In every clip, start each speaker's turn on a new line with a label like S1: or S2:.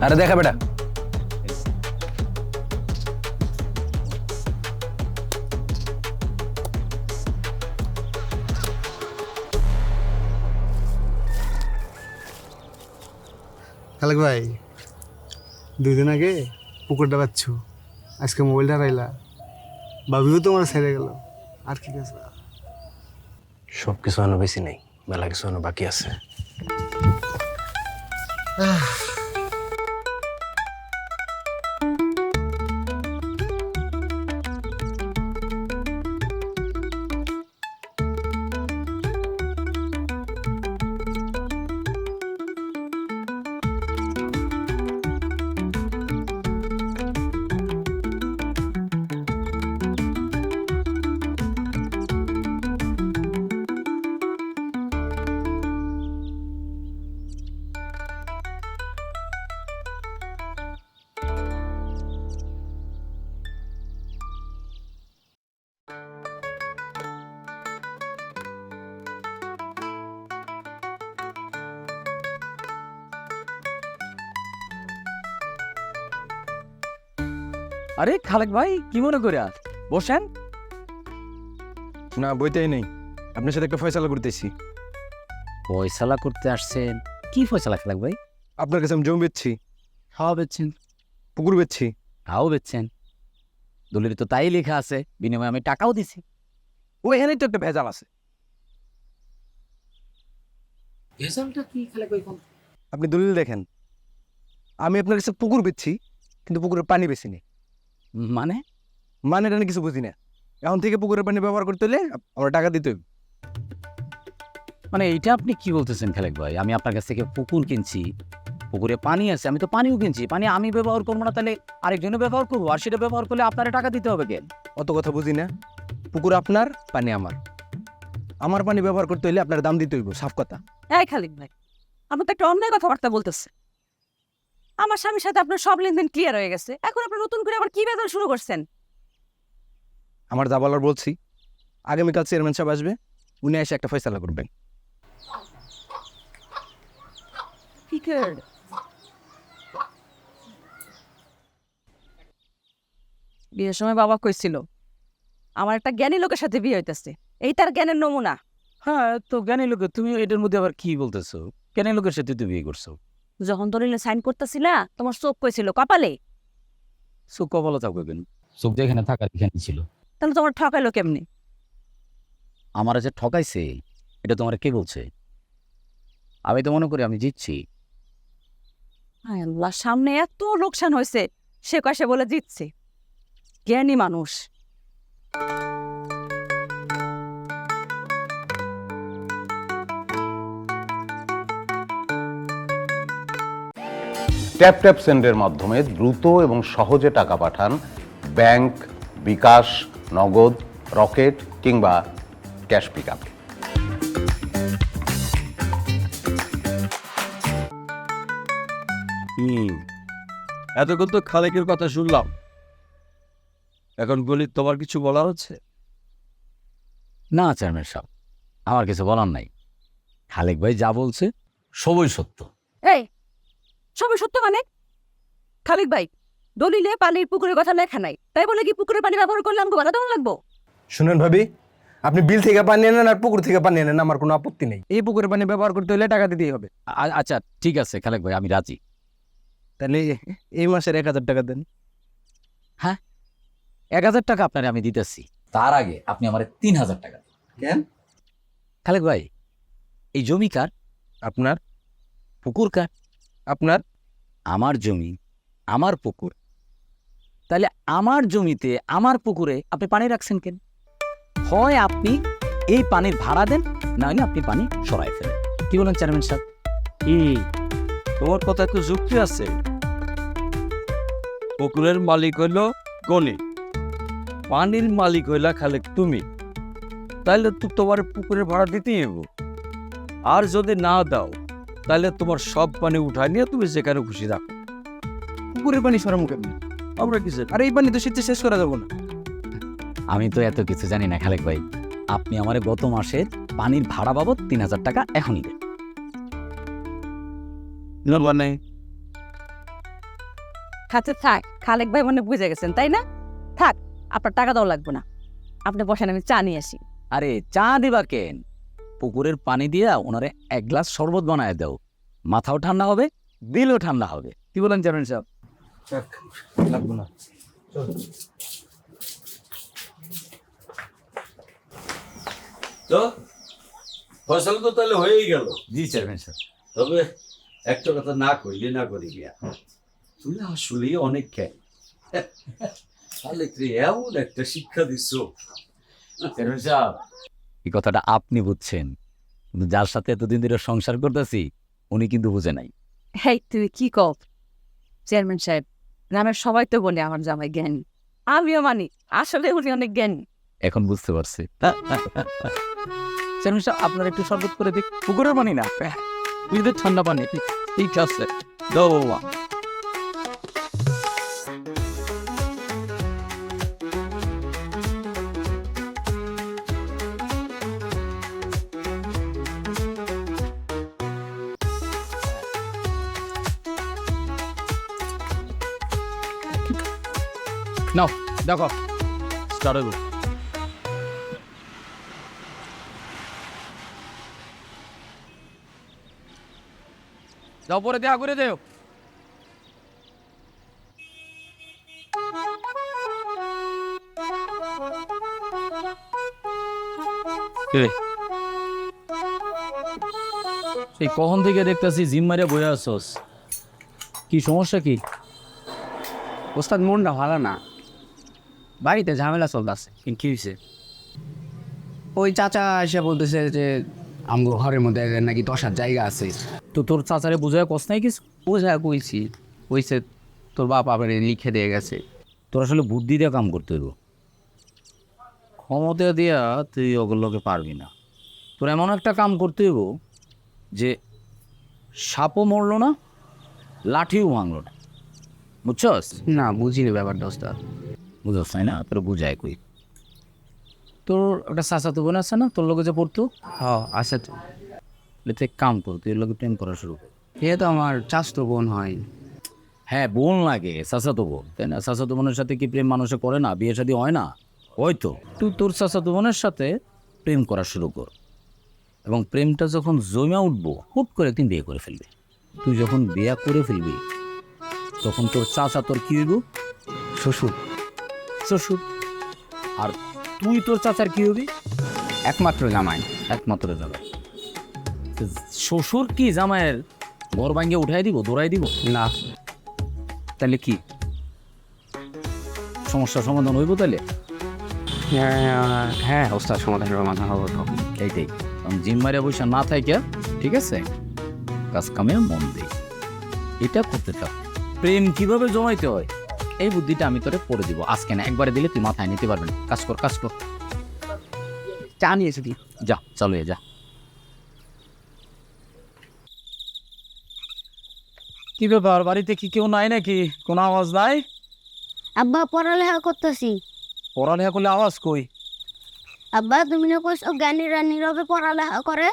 S1: আরে দেখা বেটা,
S2: খালেক ভাই 2 দিন আগে পুকুরটা পাচ্ছ, আজকে মোবাইলটা হারাইলা, ভাবিও তোমার ছেড়ে গেল, আর কি আছে?
S1: সব কিছু আনো বেশি নেই, মেলা কিছু আনো বাকি আছে।
S3: আরে খালেক ভাই, কি মনে করে বসেন।
S1: না বইতেই নেই, আপনার সাথে একটা ফয়সালা করতেছি।
S3: ফয়সালা করতে আসছেন? কি ফয়সালা খালেক ভাই?
S1: আপনার কাছে আমি জমি বেচছি,
S3: হাওয়া বেচছেন?
S1: পুকুর বেচছি।
S3: হাও বেচছেন? দলিল তো তাই লেখা আছে, বিনিময়ে আমি টাকাও দিছি।
S1: ওইখানেই তো একটা ভেজাল আছে।
S3: ভেজালটা কি খালেক ভাই?
S1: আপনি দলিল দেখেন, আমি আপনার কাছে পুকুর বেচছি, কিন্তু পুকুরের পানি বেশি নেই।
S3: মানে
S1: মানে টানে কিছু বুঝি না। এখন থেকে পুকুরের পানি ব্যবহার করতে হলে আমার টাকা দিতে হবে।
S3: মানে এইটা আপনি কি বলতেছেন খালেক ভাই? আমি আপনার কাছ থেকে পুকুর কিনছি, পুকুরে পানি আছে, আমি তো পানিও কিনছি, পানি আমি ব্যবহার করবো না তাহলে আরেকজনে ব্যবহার করবো, আর সেটা ব্যবহার করলে আপনারা টাকা দিতে হবে কেন?
S1: অত কথা বুঝি না। পুকুর আপনার, পানি আমার। আমার পানি ব্যবহার করতে হলে আপনার দাম দিতে হইব, সাফ কথা।
S4: এই খালিক ভাই, আপনি তো একটা অন্যায় কথাবার্তা বলতেছে। আমার স্বামীর সাথে আপনার সব লেনদেন ক্লিয়ার হয়ে গেছে, এখন আপনি নতুন করে আবার কি বেজাল শুরু করছেন?
S1: আমার যা বলার বলছি। আগামীকাল চেয়ারম্যান সাহেব আসবে, উনি এসে একটা ফয়সালা করবেন।
S4: বিয়ের সময় বাবা কইছিল আমার একটা জ্ঞানী লোকের সাথে বিয়ে হইতেছে, এই তার জ্ঞানের নমুনা।
S3: হ্যাঁ, তো জ্ঞানী লোকের, তুমি এটার মধ্যে আবার কি বলতেছো? জ্ঞানী লোকের সাথে তুমি বিয়ে করছো?
S4: যখন দলিলে সাইন করতেছিলা তোমার চোখ কইছিল কপালে,
S3: চোখ কপালে থাকবে কেন? চোখ যেখানে থাকার এখানে ছিল।
S4: তাহলে তোমার ঠকাইলো কেমনি?
S3: আমার যে ঠকাইছে এটা তোমার কে বলছে? আমি তো মনে করি আমি জিতছি।
S4: হায় আল্লাহ, সামনে এত লোকসান হয়েছে, সে কয় সে বলে জিতছে। জ্ঞানী মানুষ।
S5: ট্যাপ ট্যাপ সেন্ডের মাধ্যমে দ্রুত এবং সহজে টাকা পাঠান ব্যাংক, বিকাশ, নগদ, রকেট কিংবা ক্যাশ পিকআপ।
S6: এতক্ষণ তো খালেকের কথা শুনলাম, এখন বলি তোমার কিছু বলা হচ্ছে?
S3: না চেয়ারম্যান সাহেব, আমার কিছু বলার নাই। খালেক ভাই যা বলছে সবই সত্য।
S4: এই সবই সত্য মানে? খালিক ভাই, দলিলে পানির পুকুরের কথা লেখা নাই, তাই বলে কি পুকুরের পানি ব্যবহার করলে আমাকে বাধা দেওয়া লাগবো?
S1: শুনেন ভাবি, আপনি বিল থেকে পানি আনেন আর পুকুর থেকে পানি আনেন, আমার কোনো আপত্তি নেই। এই পুকুরের পানি ব্যবহার করতে হলে টাকা দিতেই হবে।
S3: আচ্ছা ঠিক আছে খালেক ভাই, আমি রাজি।
S1: তাহলে এই মাসের 1000 টাকা দেন।
S3: 1000 টাকা আপনারে আমি দিতেছি, তার আগে আপনি আমার 3000 টাকা দিন।
S1: কেন?
S3: খালেক ভাই, এই জমি কার?
S1: আপনার।
S3: পুকুর কার?
S1: আপনার।
S3: আমার জমি, আমার পুকুর। তাহলে আমার জমিতে আমার পুকুরে আপনি পানি রাখছেন কেন? হয় আপনি এই পানির ভাড়া দেন, না হলে আপনি পানি সরাই ফেলেন। কি বলেন চেয়ারম্যান সাহেব?
S6: তোমার কথা একটু যুক্তি আছে। পুকুরের মালিক হইল গনি, পানির মালিক হইলা খালেক তুমি, তাইলে তো তোমার পুকুরের ভাড়া দিতেই হইব। আর যদি না দাও তাহলে তোমার সব পানি উঠায় নিয়ে তুমি যেখানে খুশি রাখো।
S1: পুকুরের পানি সরাম কেমনি?
S6: আমরা কি জানি?
S1: আর এই পানি তো শীতে শেষ করা যাবো না।
S3: আমি তো এত কিছু জানি না খালেক ভাই, আপনি আমার গত মাসের পানির ভাড়া বাবদ 3000 টাকা এখনই দেন।
S6: মানে
S4: খাতে থাক, খালেক ভাই মনে বুঝে গেছেন তাই না? থাক, আপনার টাকা দাও লাগবে না, আপনি বসেন, আমি চা নিয়ে আসি।
S3: আরে চা দিবা কেন, পুকুরের পানি দিয়া ওনারে এক গ্লাস শরবত বানায় দাও, মাথাও ঠান্ডা হবে, দিলও ঠান্ডা হবে। কি বলেন চেয়ারম্যান সাহেব?
S1: লাগবো না।
S6: তো ফসল তো তাহলে হয়েই গেল।
S3: জি চেয়ারম্যান সাহেব।
S6: তবে একটা কথা না কইলে না করি গিয়া, তুই আসলে অনেক জ্ঞান। তাহলে তুই এমন একটা শিক্ষা দিচ্ছ।
S3: চেয়ারম্যান সাহেব, এই কথাটা আপনি বুঝছেন, কিন্তু যার সাথে এতদিন ধরে সংসার করতেছি উনি কিন্তু বুঝে নাই।
S4: হেই, তুমি কি কও? চেয়ারম্যান সাহেব, গ্রামের সবাই তো বলে আমার জামাই জ্ঞানী, আমিও মানি আসলে উনি অনেক জ্ঞানী।
S3: এখন বুঝতে পারছি। চেয়ারম্যান সাহেব, আপনার একটু শরবত করে দিক। পুকুরের পানি না, বুঝতে ঠান্ডা পানি। ঠিক আছে, দাও বাবা। নাও দেখো, স্টার্ট হইব। যাও পরে দেখা করে দেও। সেই কখন থেকে দেখতেছি জিম মারিয়া বয়ে আসছস, কি সমস্যা কি?
S7: ওস্তাদ মনটা ভালো না, বাড়িতে ঝামেলা চলতেছে।
S3: কি হয়েছে?
S7: ওই চাচা এসে বলতেছে যে আমগো ঘরের মধ্যে নাকি 10 জায়গা আছে।
S3: তো তোর চাচারে বুঝায় কস নাই কিছু?
S7: বোঝা কইছি, কইছে তোর বাপ আবার লিখে দিয়ে গেছে।
S3: তোর আসলে বুদ্ধি দিয়ে কাম করতে হইব, ক্ষমতা দিয়া তুই ওগুলোকে পারবি না। তোর এমন একটা কাম করতে হইব যে সাপও মরলো না, লাঠিও ভাঙলো না, বুঝছস?
S7: না বুঝিনি ব্যাপারটা ওস্তাদ।
S3: বুঝছস তাই না? তোর বুঝায় কই। তোর একটা চাচাতো বোন আছে না তোর লোকে যে পড়তো?
S7: হ্যাঁ আছে তো।
S3: তুই এক কাম কর, তুই এর লোকে প্রেম করা শুরু কর।
S7: এ তো আমার চাচতো বোন হয়।
S3: হ্যাঁ বোন লাগে, চাচাতো বোন, তাই না? চাচাতো বোনের সাথে কি প্রেম মানুষে করে না? বিয়ে শাদী হয় না? হয়তো। তুই তোর চাচাতো বোনের সাথে প্রেম করা শুরু কর, এবং প্রেমটা যখন জমে উঠবো হুট করে একদিন বিয়ে করে ফেলবি। তুই যখন বিয়ে করে ফেলবি তখন তোর চাচা তোর কি হইব?
S7: শ্বশুর।
S3: শ্বশুর। আর তুই তোর চাচার কি হবি?
S7: একমাত্র জামাই।
S3: একমাত্র জামাই। শ্বশুর কি জামাইয়ের ঘর ভাঙ্গে উঠাই দিব, দৌড়াই দিব?
S7: না।
S3: তাহলে কি সমস্যার সমাধান হইব? তাহলে
S7: হ্যাঁ ওস্তাদ, সমাধানের সমাধান হবে তো।
S3: এইটাই, কারণ জিম মারিয়া বসে না থাকে, ঠিক আছে, কাজ কামে মন দেই, এটা করতে থাক। প্রেম কিভাবে জমাইতে হয় এই বুদ্ধিটা আমি তোরে পড়ে দিব আজকে না, একবারে দিলে তুই মাথায় নিতে পারবি না। কাজ কর, কাজ কর,
S7: চা নিয়ে এসে দিই।
S3: যা চালু যা। কি ব্যাপার, বাড়িতে কি কেউ নাই নাকি? কোনো আওয়াজ নাই?
S8: আব্বা পড়ালেখা করতেছি।
S3: পড়ালেখা করলে আওয়াজ কই?
S8: আব্বা তুমি না কইছো জ্ঞানীরা নীরবে পড়ালেখা করে?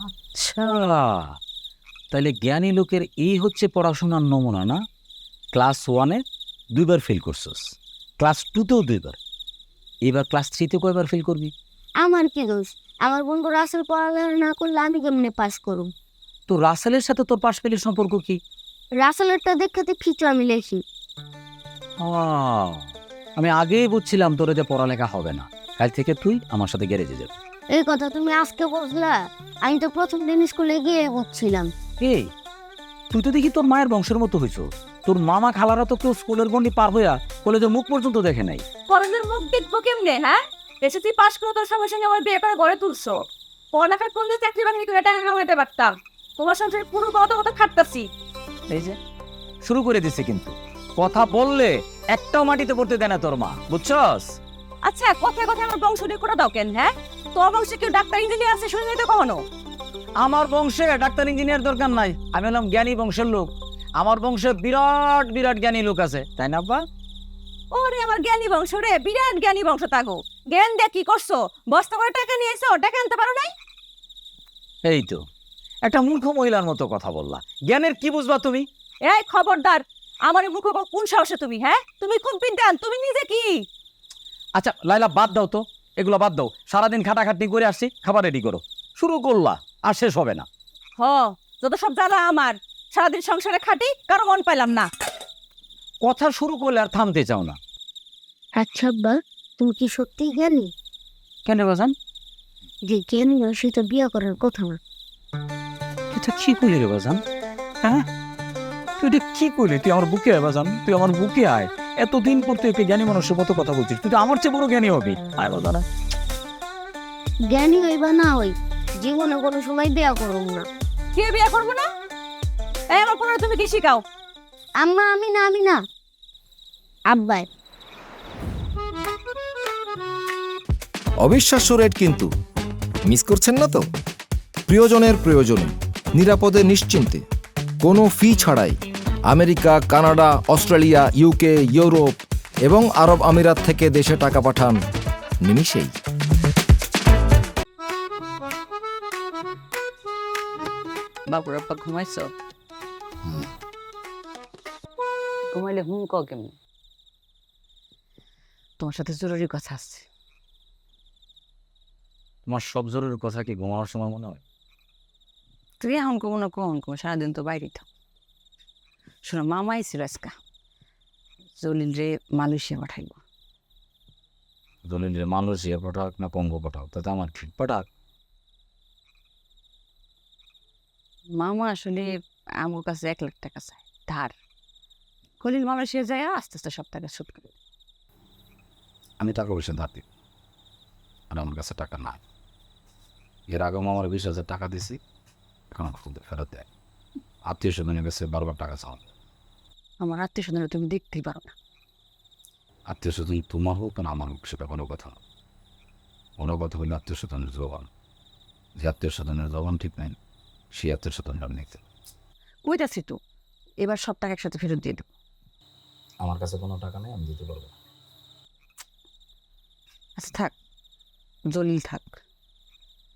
S3: আচ্ছা, তাহলে জ্ঞানী লোকের এই হচ্ছে পড়াশোনার নমুনা না? ক্লাস 1-এ 2বার ফেল করছস, ক্লাস 2তেও 2বার, এবার ক্লাস 3-তে কয়বার ফেল করবি?
S8: আমার কি দোষ? আমার বন্ধু রাসেল পড়ালেখা না করলে আমি কেমনে পাস করব?
S3: তো রাসেলের সাথে তোর পাশ ফেলের সম্পর্ক কি?
S8: রাসেলেরটা দেখাতে ফিচু আমি লেখি।
S3: আমি আগেই বুঝছিলাম তোর যে পড়ালেখা হবে না, কাল থেকে তুই আমার সাথে গ্যারেজে যাবি।
S8: এই কথা তুমি আজকে বুঝলা? আমি তো প্রথম দিন স্কুলে গিয়ে বুঝছিলাম।
S3: এই তুই তো দেখি তোর মায়ের বংশের মতো হইছ, তোর মামা খালারা তো কেউ স্কুলের গন্ডি পার হইয়া কলেজের মুখ পর্যন্ত দেখে নাই।
S4: কলেজের মুখ দেখবো কেমনে? হ্যাঁ, এসে তুই পাস করে তোর সঙ্গে সঙ্গে আমার বিয়ে করে গড়ে তুলছো। পড়ালেখা করলে চাকরি বাকরি করে টাকা কামাইতে পারতাম, তোমার সংসারে পুরো কত খাটতাছি।
S3: এই যে শুরু করে দিছে, কিন্তু কথা বললে একটাও মাটিতে পড়তে দেয় না তোর মা, বুঝছস?
S4: আচ্ছা, কথায় কথায় আমার বংশ নিয়ে করে দাও কেন? হ্যাঁ, তোর বংশে কেউ ডাক্তার ইঞ্জিনিয়ার আছে শুনে তো কখনো?
S3: আমার বংশে ডাক্তার ইঞ্জিনিয়ার দরকার নাই, আমি হলাম জ্ঞানী বংশের লোক। আমার বংশে বিরাট বিরাট জ্ঞানী লোক আছে, তাই না আব্বা?
S4: ওরে আমার জ্ঞানী বংশ রে, বিরাট জ্ঞানী বংশ। তাগো জ্ঞান দিয়ে কি করছো? বস্তা করে টাকা নিয়ে এসো, টাকা আনতে পারো নাই?
S3: এই তো একটা মূর্খ মহিলার মতো কথা বললা। জ্ঞানের কি বুঝবা তুমি?
S4: এই খবরদার, আমার মুখ কোন সাহসে তুমি, হ্যাঁ তুমি কোন পিন্টান, তুমি নিজে কি?
S3: আচ্ছা লাইলা, বাদ দাও তো, এগুলো বাদ দাও। সারাদিন খাটাখাটনি করে আসছি, খাবার রেডি করো। শুরু করলা আর শেষ হবে না।
S4: হ, যত সব জ্বালা আমার, সারাদিন সংসারে খাটি, কারো মন পাইলাম না।
S3: কথা শুরু করলে আর থামতে চাও না
S8: আচ্ছা আব্বা, তুমি কি সত্যিই জ্ঞানী?
S3: কেন বাজান?
S8: যে জ্ঞানী না সে তো বিয়ে করার কথা না।
S3: এটা কি করলি রে বাজান? হ্যাঁ, তুই এটা কি করলি? তুই আমার বুকে আয় বাজান, তুই আমার বুকে আয়। এতদিন পর তুই একটা জ্ঞানী মানুষের মতো কথা বলছিস, তুই তো আমার চেয়ে বড় জ্ঞানী হবি। আয় বাজান।
S8: জ্ঞানী হইবা না হই, জীবনে কোনো সময় বিয়ে করব না।
S4: কে বিয়ে করবো না? এই আমার কোনো তুমি কি শিখাও?
S8: আম্মা আমি না আব্বাই।
S9: অবিশ্বাস্য রেট কিন্তু মিস করছেন না তো? প্রিয়জনের প্রয়োজনে নিরাপদে নিশ্চিন্তে কোনো ফি ছাড়াই America, Canada, Australia, UK, Europe এবং আরব আমিরাত থেকে দেশে টাকা পাঠান নিমিষেই।
S7: বাপুর আপা ঘুমাইছো? ঘুমাইলে হুম ক কেমন? তোমার সাথে জরুরি কথা আছে।
S3: তোমার সব জরুরি কথা কি ঘুমানোর সময় মনে হয়?
S7: তুই এখন কমো না কখন কমো, সারাদিন তো বাইরে থাক। শোনো, মামা এসেছিল আজকা, জলিল রে মালয়েশিয়া পাঠাইব।
S3: দলিলের মালয়েশিয়া পাঠাক না কঙ্গো পাঠাক, তাতে আমার ঠিক পাঠাক।
S7: মামা আসলে আমার কাছে 1 লাখ টাকা চায় ধার। খলিল মালয়েশিয়া যায় আস্তে আস্তে সব টাকা শোধ করে।
S3: আমি টাকা পয়সা ধার দিই, আর আমার কাছে টাকা নাই। এর আগেও আমার 20,000 টাকা দিছি, এখন আমার ফেরত দেয়। আত্মীয় স্বজনের কাছে বারবার টাকা চাওয়া।
S7: আমার আত্মীয় স্বজনরা তুমি দেখতেই পারো না।
S3: আত্মীয় স্বজন তোমার হোক না আমার হোক, সেটা কোনো কথা না। কোনো কথা হইলে আত্মীয় স্বজনের জবান। যে আত্মীয় স্বজনের জবান ঠিক নাই, সেই আত্মীয় স্বজনটা আমি দেখতে।
S7: কইতাছি তো, এবার সব টাকা একসাথে ফেরত দিয়ে দেবো।
S3: আমার কাছে কোনো টাকা নেই, আমি দিতে পারবো না।
S7: আচ্ছা থাক, জলিল থাক।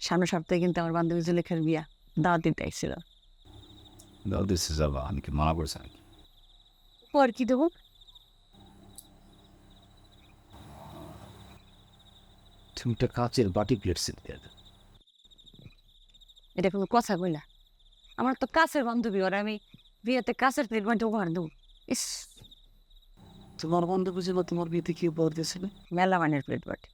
S7: সামনের সপ্তাহে কিন্তু আমার বান্ধবী জুলেখার বিয়া, দাওয়াত দিতে আইছিল।
S3: দাও দিচ্ছি যাবা, আমি কি মানা করছি নাকি?
S7: পর কি দেবো?
S3: তুমি একটা কাচের বাটি প্লেট সেট দিয়ে দাও।
S7: এটা কোনো কথা কইলা? আমার তো কাছের বান্ধবী, ওর আমি বিয়েতে কাছের প্লেট বান্টি উপহার দেবো। ইস,
S3: তোমার বান্ধবী ছিল, তোমার বিয়েতে কি উপহার দিয়েছিলে?
S7: মেলা মানের প্লেট বাটি।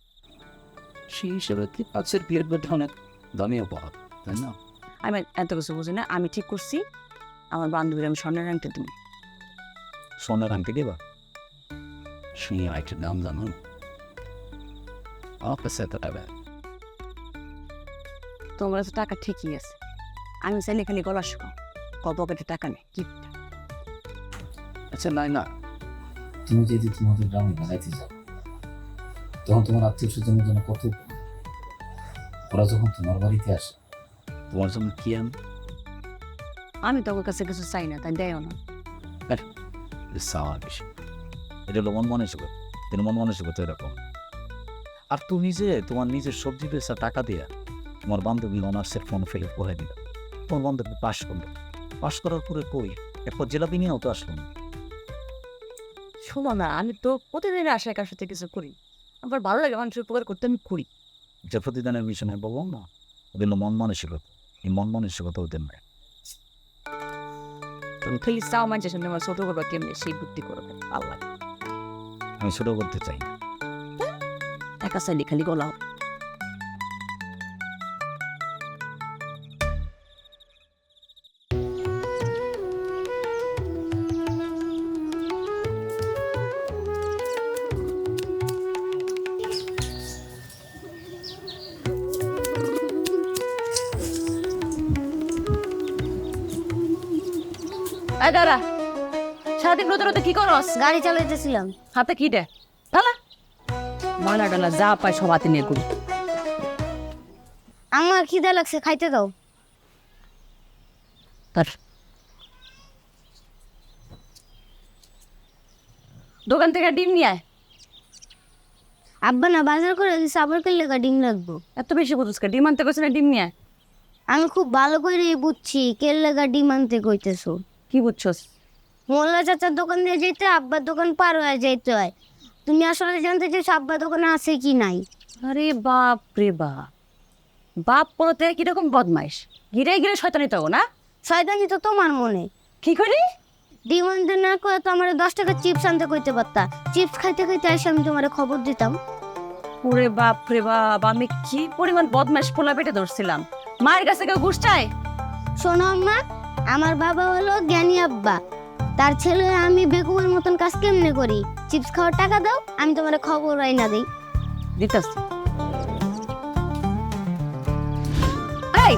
S3: সেই হিসেবে কি কাচের প্লেট বাটি অনেক দামি উপহার, তাই না?
S7: আমি এত কিছু বুঝি না, আমি ঠিক করছি আমার বান্ধবীর আমি স্বর্ণের আংটি দেবো।
S3: সোনার আংটি দেবা? সেই আংটির দাম জানো? আমার কাছে এত টাকা।
S7: তোমার কাছে টাকা ঠিকই আছে, আমি চাইলে খালি গলা শুকাও, পকেটে টাকা নেই। কি
S3: আচ্ছা নাই না, তুমি যদি তোমাদের গ্রামে বেড়াইতে যাও, তখন তোমার আত্মীয় স্বজনের জন্য কত, ওরা যখন তোমার বাড়িতে আসে তোমার জন্য কি
S7: আমি তো ওর কাছে কিছু চাই না, তাই দেয়ও না।
S3: চাওয়ার বিষয়, এটা হলো মন মানসিকতা। কিন্তু মন মানসিকতা এরকম। আর তুমি যে তোমার নিজের সবজি বেচা টাকা দিয়া তোমার বান্ধবী অনার্সের ফোন ফেলে পড়ে দিল, তোমার বান্ধবী পাশ করলো, পাশ করার পরে কই এরপর জেলাপি নিয়েও তো আসলো না।
S7: শোনো না, আমি তো প্রতিদিনের আশায় কার সাথে কিছু করি, আমার ভালো লাগে মানুষের উপকার করতে, আমি করি।
S3: যে প্রতিদিনের বিষয় নয় বলবো না, ওদের হলো মন মানসিকতা। এই মন মানসিকতা ওদের নয়।
S7: তুমি খালি চাও মানুষের সামনে আমার ছোট করবা কেমনি, সেই বুদ্ধি করবে আল্লাহ।
S3: আমি ছোট করতে চাই না।
S7: টাকা চাইলে খালি গলাও।
S4: এই দাঁড়া, সারাদিন রোদে রোদে কি করস?
S8: গাড়ি চালাইতেছিলাম।
S4: হাতে কি দে? তালা
S7: ময়লা ডালা যা পায় সব হাতে নিয়ে করি।
S8: আমার খিদে লাগছে, খাইতে দাও।
S7: তার
S4: দোকান থেকে ডিম নিয়ে আয়।
S8: আব্বা না বাজার করে দিছে, আবার করলে ডিম লাগবো।
S4: এত বেশি বুঝুস কে? ডিম আনতে কইছ না, ডিম নিয়ে আয়।
S8: আমি খুব ভালো করে বুঝছি কেল লাগা ডিম আনতে কইতেছো।
S4: কি বুঝছস?
S8: মোল্লা চাচার দোকান দিয়ে যেতে আব্বার দোকান পার হয়ে যেতে হয়। তুমি আসলে জানতে চাইছো আব্বার দোকানে আছে কি নাই?
S7: আরে বাপ রে বাপ, বাপ পড়তে কিরকম বদমাইশ, ঘিরে ঘিরে শয়তানি তো না?
S8: শয়তানি তো তোমার মনে।
S7: কি করি?
S8: ডিমান্ড না করে তো আমার 10 টাকা চিপস আনতে কইতে পারতা। চিপস খাইতে খাইতে এসে আমি তোমার খবর দিতাম।
S7: ওরে বাপ রে বাপ, আমি কি পরিমাণ বদমাইশ পোলা পেটে ধরছিলাম। মায়ের কাছে কেউ ঘুষ চায়?
S8: শোনো আম্মা, আমার বাবা হলো জ্ঞানী আব্বা, তার ছেলে আমি বেকুবের মতন কাজ কেমনে করি? চিপস খাওয়ার টাকা দাও, আমি তোমার খবর আইনা দেই।
S7: দিতাছি। এই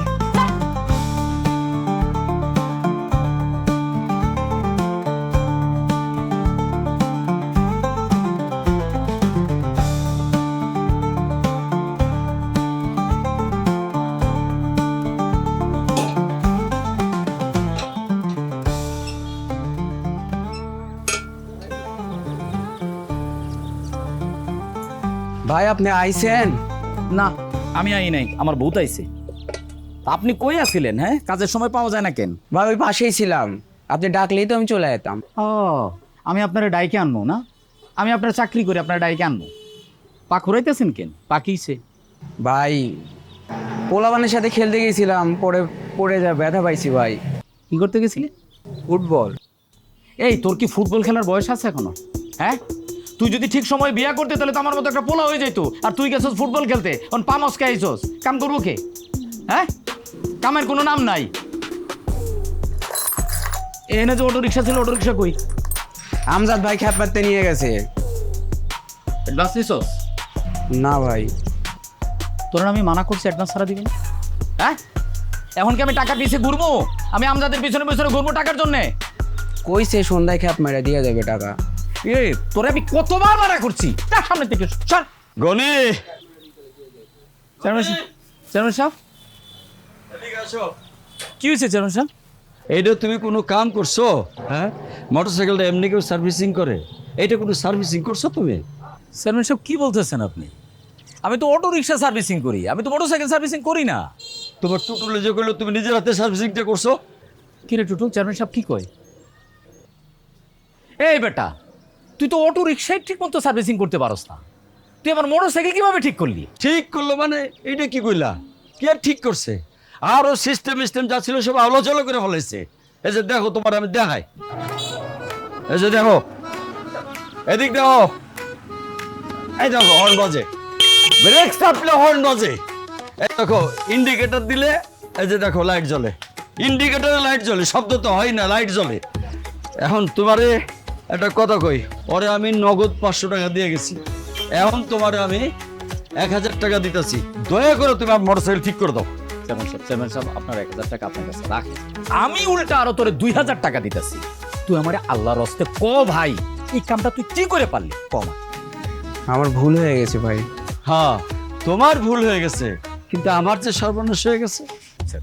S1: ভাই আপনি আইছেন?
S3: না, আমি আই নাই, আমার বউ আইছে। আপনি কই আছিলেন? হ্যাঁ, কাজের সময় পাওয়া যায় না কেন?
S1: ভাই ওই পাশেই ছিলাম, আপনি ডাকলেই তো আমি চলে যেতাম।
S3: ও, আমি আপনার ডাইকে আনবো না? আমি আপনার চাকরি করি, আপনার ডাইকে আনবো। পা খুরাইতেছেন কেন? পা কিছে?
S1: ভাই পোলাবানের সাথে খেলতে গেছিলাম, পড়ে যা ব্যথা পাইছি ভাই।
S3: কি করতে গেছিলি?
S1: ফুটবল।
S3: এই, তোর কি ফুটবল খেলার বয়স আছে এখনো? হ্যাঁ, তুই যদি ঠিক সময় বিয়া করতে তাহলে তো আমার মতো একটা পোলা হয়ে যেত। আর তুই গেছস ফুটবল খেলতে, অন পামস খাইছস, কাম করবো কে? হ্যাঁ, কামের কোনো নাম নাই। এনে যে অটো রিক্সা ছিল, অটো রিক্সা কই?
S1: আমজাদ ভাই খ্যাপ মারতে নিয়ে গেছে।
S3: অ্যাডভান্স নিছস?
S1: না ভাই।
S3: তোর আমি মানা করছি অ্যাডভান্স ছাড়া দিবি না? হ্যাঁ, এখন কি আমি টাকা পিছিয়ে ঘুরবো? আমি আমজাদের পিছনে পিছনে ঘুরবো টাকার জন্যে?
S1: কইছে সন্ধ্যায় খ্যাপ মেরে দিয়ে দেবে টাকা।
S3: এ, তোরে আমি কতবার মানা করছি, তার সামনে থেকে সর।
S6: গনি,
S3: চেয়ারম্যান সাহেব, কি হয়েছে চেয়ারম্যান সাহেব?
S6: এইটা তুমি কোনো কাম করছো? হ্যাঁ, মোটরসাইকেলটা এমনি কেউ সার্ভিসিং করে? এইটা কোনো সার্ভিসিং করছো তুমি?
S3: চেয়ারম্যান সাহেব কি বলতেছেন আপনি? আমি তো অটো রিক্সা সার্ভিসিং করি, আমি তো মোটরসাইকেল সার্ভিসিং করি না।
S6: তোমার টুটুলে যে করলো তুমি নিজের হাতে সার্ভিসিংটা করছো?
S3: কি রে টুটু, চেয়ারম্যান সাহেব কি কয়? এই বেটা, তুই তো অটো রিক্সায় ঠিক মতো সার্ভিসিং করতে পারস না, তুই আমার মোটরসাইকেল কিভাবে ঠিক করলি?
S6: ঠিক করলো মানে এইটা কি কইলা? কি আর ঠিক করছে? আরো সিস্টেম যা ছিল সব আলোচনা করে ফেলাইছে। এই যে দেখো, তোমার আমি দেখাই। এই যে দেখো, এদিক দেখো, এই দেখো হর্ন বাজে, ব্রেক চাপলে হর্ন বাজে। এই দেখো ইন্ডিকেটর দিলে, এই যে দেখো লাইট জ্বলে, ইন্ডিকেটরে লাইট জ্বলে, শব্দ তো হয় না, লাইট জ্বলে। এখন তোমারে একটা কথা কই, পরে আমি নগদ 500 টাকা দিয়ে গেছি, এখন তোমারে আমি 1000 টাকা দিতেছি, দয়া করে তুমি আমার মোটরসাইকেল ঠিক করে দাও।
S3: চেয়ারম্যান সাহেব, আপনার 1000 টাকা আপনার কাছে রাখেন, আমি উল্টা আরো তোরে 2000 টাকা দিতেছি। তুই আমার আল্লাহর রাস্তে ক ভাই, এই কামটা তুই কি করে পারলি? কম।
S1: আমার ভুল হয়ে গেছে ভাই।
S6: হ্যাঁ, তোমার ভুল হয়ে গেছে, কিন্তু আমার যে সর্বনাশ হয়ে গেছে।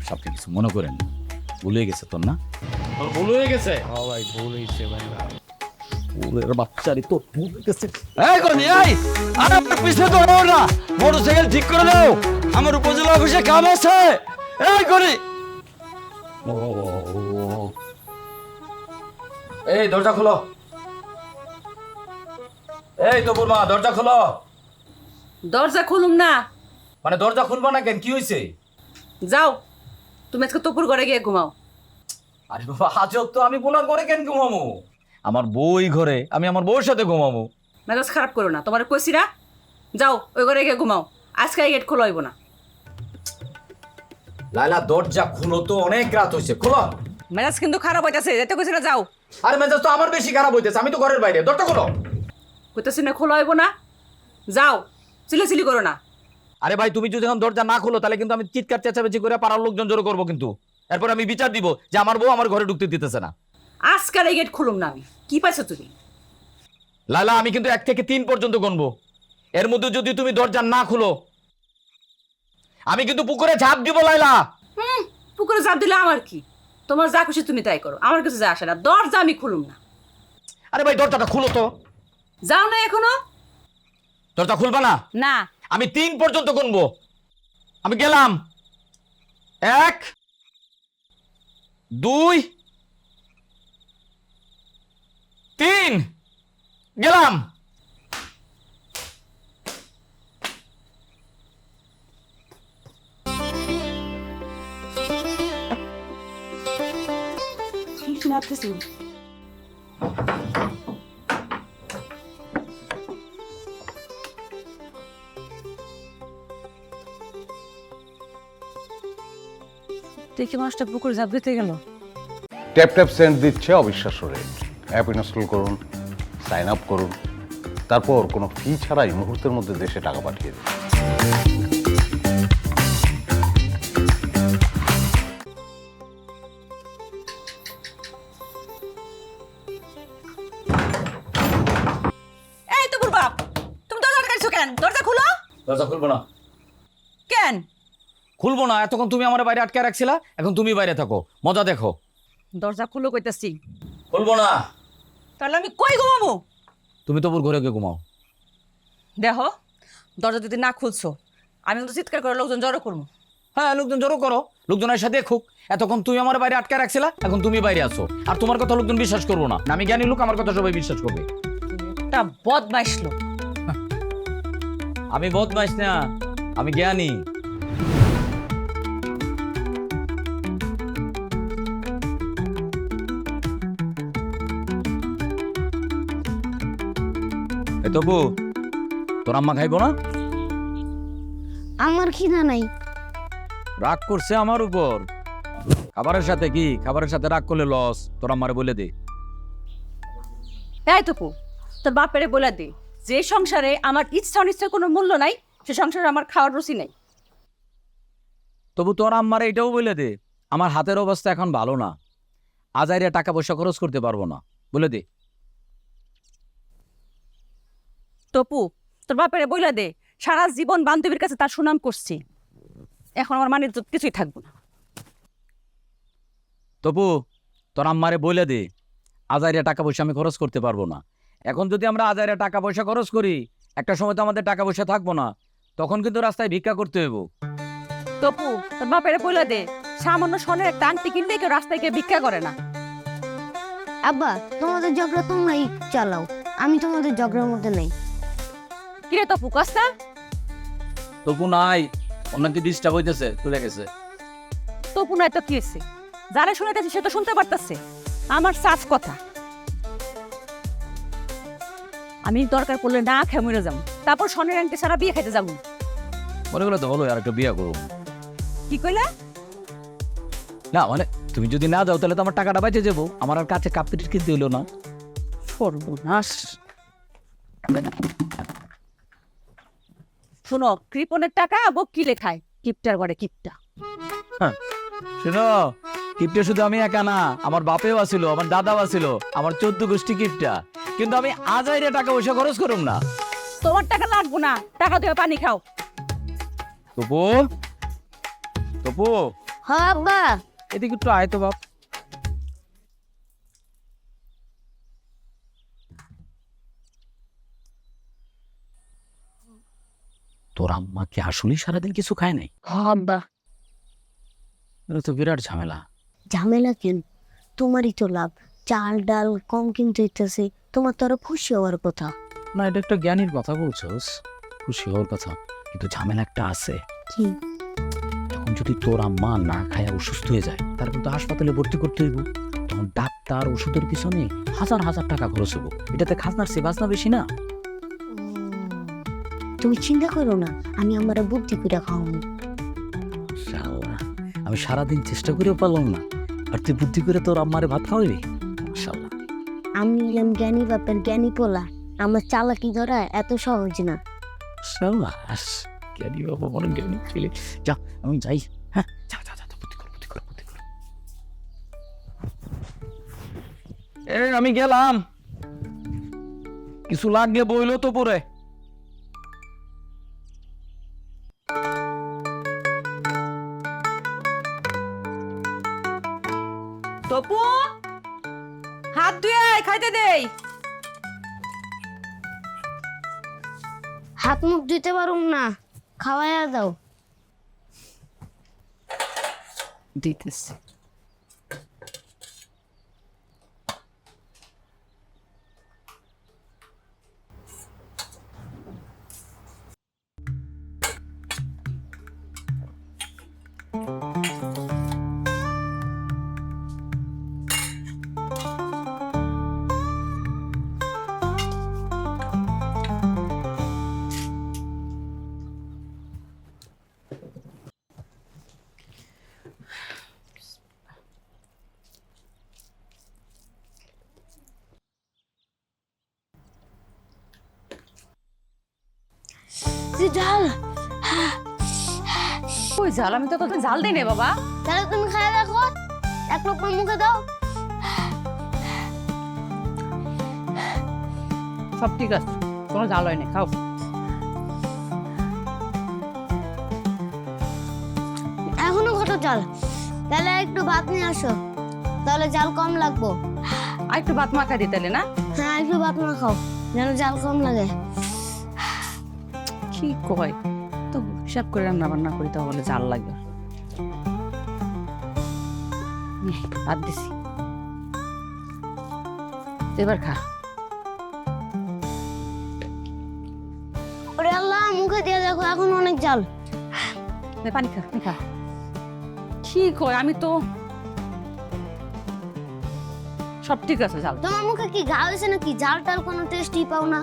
S3: সব কিছু মনে করেন, ভুল হয়ে গেছে তোর, না? তোর ভুল হয়ে গেছে?
S1: ও ভাই ভুল হয়েছে ভাই।
S3: ওরে বাচ্চারি, তোর ভুল হয়ে গেছে।
S6: এই গনি, এই আরে আমার পিছনে তো হও না, মোটরসাইকেল ঠিক করে দাও, আমার উপজেলা অফিসে কাম আছে। এই গনি,
S3: এই দরজা খোলো, এই তো বুড়মা দরজা খোলো।
S7: দরজা খুলুম না?
S3: মানে দরজা খুলবো না কেন? কি হয়েছে?
S7: যাও, তুমি আজকে তপুর ঘরে গিয়ে ঘুমাও।
S3: আরে বাবা আজব তো, আমি বোনার ঘরে কেন ঘুমাবো? আমার বই ঘরে, আমি আমার বউর সাথে ঘুমাবো।
S7: মেজাজ খারাপ করো না, তোমার কইছি না? যাও ওই ঘরে গিয়ে ঘুমাও, আজকে গেট খোলা হইব না।
S3: লাইলা দরজা খুলো তো, অনেক রাত হয়েছে, খোলো।
S7: মেজাজ কিন্তু খারাপ হইতাছে, যেতে কইছি না যাও।
S3: আরে মেজাজ তো আমার বেশি খারাপ হইতেছে, আমি তো ঘরের বাইরে, দরজা খোলো।
S7: কইতাছি না খোলা হইব না, যাও, চিল্লাচিল্লি করো না।
S3: আরে ভাই, তুমি যদি এখন দরজা না খোলো তাহলে কিন্তু আমি চিৎকার চেঁচামেচি করে পাড়ার লোকজন জড়ো করবো, কিন্তু এরপর আমি বিচার দিব যে আমার বউ আমার ঘরে ঢুকতে দিতেছে না।
S7: আজকাল এই গেট খুলুম না আমি। কি পাইছো তুমি?
S3: লালা, আমি কিন্তু 1 থেকে 3 পর্যন্ত গুনবো, এর মধ্যে যদি তুমি দরজা না খুলো আমি কিন্তু পুকুরে ঝাঁপ দিব। লাইলা,
S7: পুকুরে ঝাঁপ দিলে আমার কি? তোমার যা খুশি তুমি তাই করো, আমার কিছু যা আসে না। দরজা আমি খুলুম না।
S3: আরে ভাই দরজাটা খুলো তো।
S7: যাও না এখনো?
S3: দরজা খুলবা না?
S7: না।
S3: আমি 3 পর্যন্ত গুনবো, আমি গেলাম। 1 2 3 গেলাম।
S7: দেখি মানুষটা পুকুর ঝাঁপ দিতে গেল।
S5: ট্যাপ ট্যাপ সেন্ট দিচ্ছে অবিশ্বাস্য রেট। অ্যাপ ইনস্টল করুন, সাইন আপ করুন, তারপর কোনো ফি ছাড়াই মুহূর্তের মধ্যে দেশে টাকা পাঠিয়ে দিন।
S7: এই তো বাপ, তুমি দরজা আটকাইছো কেন? দরজা খুলো।
S3: দরজা খুলবো না।
S7: কেন
S3: খুলবো না? এতক্ষণ তুমি আমার বাইরে আটকে রাখছিলা, এখন তুমি বাইরে থাকো, মজা দেখো।
S7: দরজা খুলো কইতাছি।
S3: খুলবো না।
S7: তাহলে আমি কই ঘুমাবো?
S3: তুমি তবুর ঘরে গিয়ে ঘুমাও।
S7: দেখো, দরজা যদি না খুলছো আমি তো চিৎকার করে লোকজন জড়ো করবো।
S3: হ্যাঁ, লোকজন জড়ো করো, লোকজনের সাথে দেখুক। এতক্ষণ তুমি আমার বাইরে আটকে রাখছিলা, এখন তুমি বাইরে আছো, আর তোমার কথা লোকজন বিশ্বাস করবো না। আমি জ্ঞানী লোক, আমার কথা সবাই বিশ্বাস করবে।
S7: একটা বদমাইশ লোক।
S3: আমি বদমাইশ না, আমি জ্ঞানী। এই তবু তোর আম্মা খাইবো না?
S8: আমার খিদা নাই।
S3: রাগ করছে আমার উপর। খাবারের সাথে কি? খাবারের সাথে রাগ করলে লস। তোর আম্মারে বলে দে।
S4: তাই তপু, তোর বাপেরে বলে দে যে সংসারে আমার ইচ্ছা অনিচ্ছার কোনো মূল্য নাই, সে সংসারে আমার খাওয়ার রুচি নাই।
S3: তবু তোর আম্মারে এটাও বলে দে, আমার হাতের অবস্থা এখন ভালো না, আজাইরে টাকা পয়সা খরচ করতে পারবো না, বলে দে।
S4: তপু, তোর বাপেরে বলে দে সারা জীবন বান্ধবীর কাছে তার সুনাম করছি, এখন আমার মানে কিছুই থাকবো না।
S3: তবু তোর আম্মারে বলে দে আজাইরে টাকা পয়সা আমি খরচ করতে পারবো না। এখন যদি আমরা আজাইরে টাকা পয়সা খরচ করি, একটা সময় তো আমাদের টাকা পয়সা থাকবো না, তখন কিন্তু রাস্তায় ভিক্ষা করতে হইব।
S4: তপু, তোর বাপেরে বলে দে সামান্য স্বর্ণের একটা আংটি কিনলে কেউ রাস্তায় গিয়ে ভিক্ষা করে না।
S8: আব্বা, তোমাদের ঝগড়া তোমরাই চালাও, আমি তোমাদের ঝগড়ার মধ্যে নেই।
S4: কিরে তপু, কস্তা?
S3: তবু নাই, অনেকে ডিস্টার্ব হইতেছে, চলে গেছে।
S4: তপু নাই তো কি হয়েছে? যারা শুনাইতেছে সে তো শুনতে পারতেছে আমার সাফ কথা। আমি দরকার পড়লে না খেয়ে মরে যাবো, তারপর স্বর্ণের আংটি সারা বিয়ে খাইতে যাবো।
S3: মনে করলে তো ভালো, আর একটা বিয়ে করো।
S4: কি কইলা?
S3: না মানে তুমি যদি না দাও তাহলে তো আমার টাকাটা বেঁচে যাবো, আমার আর কাছে কাপ পিটির কিনতে হইলো না।
S4: সর্বনাশ। শোনো, কৃপণের টাকা বকিলে খায়, কিপটার ঘরে কিপটা।
S3: শোনো, কিপটা শুধু আমি একা না, আমার বাপেও আছিল, আমার দাদাও আছিল, আমার 14 গোষ্ঠী কিপটা। কিন্তু আমি আজাইরে টাকা পয়সা খরচ করুম না।
S4: তোমার টাকা লাগবো না, টাকা দিয়ে পানি খাও।
S3: তপু, তপু,
S8: হ্যাঁ আব্বা।
S3: এদিকে একটু আয় তো বাপ। তোর আম্মা কি আসলেই সারাদিন কিছু খায় নাই?
S8: হ্যাঁ আব্বা।
S3: এটা তো বিরাট ঝামেলা।
S8: ঝামেলা কেন? তোমারই তো লাভ, চাল ডাল কম কিনতে হইতেছে, তোমার তো আরো খুশি হওয়ার কথা।
S3: না, এটা একটা জ্ঞানীর কথা বলছস, খুশি হওয়ার কথা, কিন্তু ঝামেলা একটা আছে।
S8: কি?
S3: এখন যদি তোর আম্মা না খায় অসুস্থ হয়ে যায়, তারপর তো হাসপাতালে ভর্তি করতে হইব, তখন ডাক্তার ওষুধের পিছনে হাজার হাজার টাকা খরচ হবো। এটাতে খাজনার সে বাজনা বেশি না?
S8: তুমি চিন্তা করো না, আমি আমার বুদ্ধি করে খাওয়াবো।
S3: শালা, আমি সারাদিন চেষ্টা করেও পারলাম না, আর তুই বুদ্ধি করে তোর আম্মারে ভাত খাওয়াবি? মাশাআল্লাহ।
S8: আমি এলাম জ্ঞানী বাপের জ্ঞানী পোলা, আমার চালাকি ধরা এত সহজ না।
S3: সাবাস, জ্ঞানী বাবা, মনে জ্ঞানী ছেলে। যা, আমি যাই। হ্যাঁ, যা যা যা, বুদ্ধি কর, বুদ্ধি কর, বুদ্ধি কর। আমি গেলাম, কিছু লাগলে বইলো তো পরে।
S4: তপু, হাত ধুয়ে আয়, খাইতে দেই।
S8: হাত মুখ ধুইতে পারুম না, খাওয়াইয়া দাও।
S7: দিতেছি।
S8: জাল।
S7: ওই জাল আমি তো তোকে জাল দিই নে বাবা।
S8: তাহলে তুমি খাই দেখো, এক লোক মুখে দাও।
S7: সব ঠিক আছে, কোনো জাল হয় না, খাও।
S8: এখনো কত জাল, তাহলে একটু ভাত নিয়ে আসো, তাহলে জাল কম লাগবো।
S7: আর একটু ভাত মাখা দিতে না?
S8: হ্যাঁ একটু ভাত না খাও, যেন জাল কম লাগে।
S7: কি কয় তো হিসাব করে রান্না বান্না করি, তো বলে জাল লাগবে। ভাত দিছি, এবার খা।
S8: ওরে আল্লাহ, মুখে দিয়ে দেখো এখন অনেক জাল।
S7: পানি খা, খা। কি কয়, আমি তো সব ঠিক আছে। জাল
S8: তোমার মুখে কি ঘা হয়েছে নাকি? জাল টাল কোনো টেস্টই পাও না।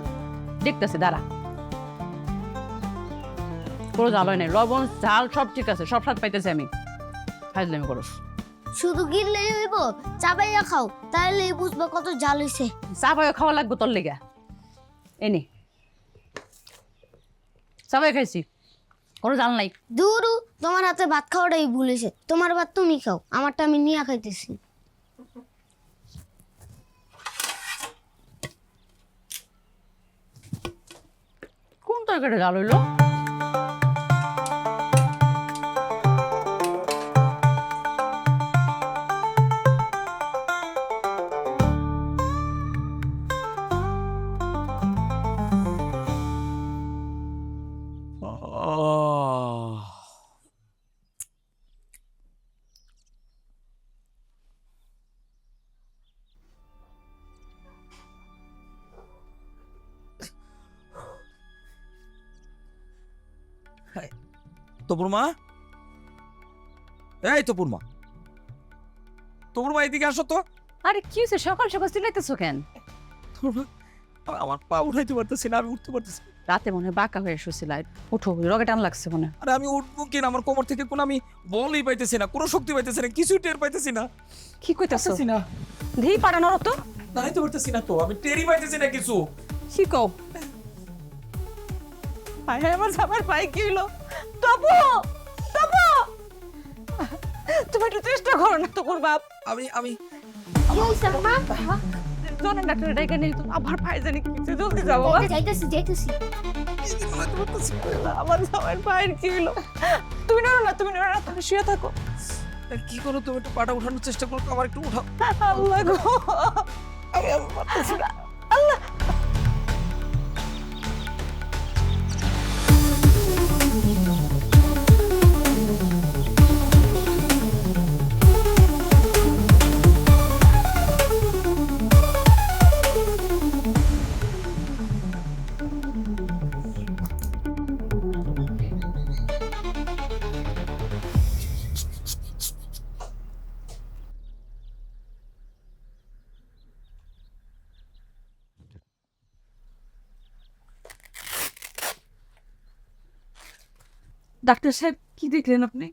S7: দেখতেছে, দাঁড়া। কোনো জাল হয় নাই, লবণ ঝাল সব ঠিক আছে, সব স্বাদ পাইতেছি আমি। ফাইজলামি করো।
S8: শুধু গিললেই হইব, চাবাইয়া খাও, তাহলেই বুঝবা কত জাল হয়েছে।
S7: চা পাইয়া খাওয়া লাগবে তোর লেগে। এনে চা পাই খাইছি, কোনো জাল নাই।
S8: দুরু, তোমার হাতে ভাত খাওয়াটাই ভুলেছে। তোমার ভাত তুমি খাও, আমারটা আমি নিয়ে খাইতেছি।
S7: কোন তরকারি জাল হইলো?
S9: তপুর মা, এই তপুর মা, তপুর মা এদিকে আসো তো।
S7: আরে কি হয়েছে, সকাল সকাল চিল্লাইতেছো কেন?
S9: আমার পা উঠাইতে পারতেছি না, আমি উঠতে পারতেছি না।
S7: রাতে মনে হয় বাঁকা হয়ে শুছিল। উঠো, রগে টান লাগছে মনে হয়।
S9: আরে আমি উঠবো কিনা, আমার কোমর থেকে কোনো আমি বলই পাইতেছি না, কোনো শক্তি পাইতেছি না, কিছুই টের পাইতেছি না।
S7: কি কইতাছো?
S9: পাইতেছি না,
S7: ধেই পাড়ানোর তো
S9: দাঁড়াইতে পারতেছি না তো, আমি টেরই পাইতেছি না কিছু।
S7: কি কও? হায় হায়, আমার জামার পায়ে কি হইলো? তপু, তপু, তুমি একটু চেষ্টা করো না। তপুর বাপ,
S9: আমি
S8: কি হইছে মা?
S7: জনের ডাক্তার ডেকে নিয়ে আবার পায়ে জানি কি হইছে, জলদি যাও বাবা।
S8: যাইতেছি যাইতেছি।
S7: আমার জামার পায়ের কি হইলো? তুমি নড়ো না, তুমি নড়ো না, তুমি শুয়ে থাকো।
S9: কি করো, তুমি একটু পাটা উঠানোর চেষ্টা করো, আমার একটু উঠাও।
S7: আল্লাহ গো, আমি পারতেছি না। আল্লাহ, ডাক্তার সাহেব কি দেখলেন আপনি?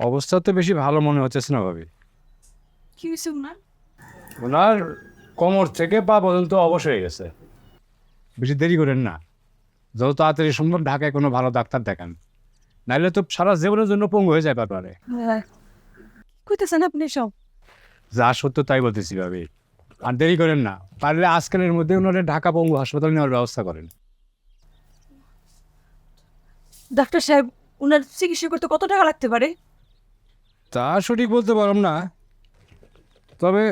S1: অবস্থা তো বেশি ভালো মনে হচ্ছে না ভাবি।
S7: কি হয়েছে ওনার?
S1: ওনার কোমর থেকে পা পর্যন্ত অবশ হয়ে গেছে। বেশি দেরি করেন না, যত তাড়াতাড়ি সম্ভব ঢাকায় কোনো ভালো ডাক্তার দেখান, নাইলে তো সারা জীবনের জন্য পঙ্গু হয়ে যায় পারে।
S7: কইতেছেন আপনি সব?
S1: যা সত্য তাই বলতেছি ভাবি, আর দেরি করেন না, পারলে আজকালের মধ্যে ওনারা ঢাকা পঙ্গু হাসপাতাল নেওয়ার ব্যবস্থা করেন।
S7: ডাক্তার সাহেব, ওনার চিকিৎসা করতে কত টাকা লাগতে পারে?
S1: তা সঠিক বলতে পারলাম না, তবে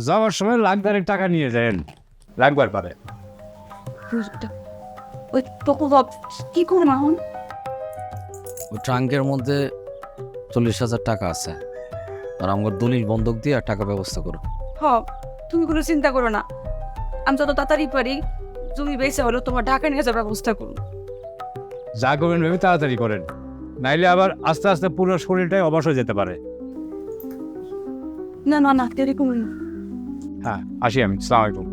S1: যাওয়ার সময় লাখ-দেড়েক টাকা নিয়ে যান, লাগবার পারে।
S7: ওই তখন কি করবো এখন?
S3: ওই ট্রাঙ্কের মধ্যে 40,000 টাকা আছে, আর আমার দলিল বন্ধক দিয়ে আর টাকা ব্যবস্থা করো।
S7: হ, তুমি কোনো চিন্তা করো না, আমি যত তাড়াতাড়ি পারি জমি বেচে হলো তোমার ঢাকা নিয়ে যাওয়ার ব্যবস্থা করুন।
S1: যা করবেন ভেবে তাড়াতাড়ি করেন, নাইলে আবার আস্তে আস্তে পুরো শরীরটাই অবশ হয়ে যেতে পারে।
S7: না না না, দেরি করুন।
S1: হ্যাঁ, আসি আমি। আসসালামু আলাইকুম।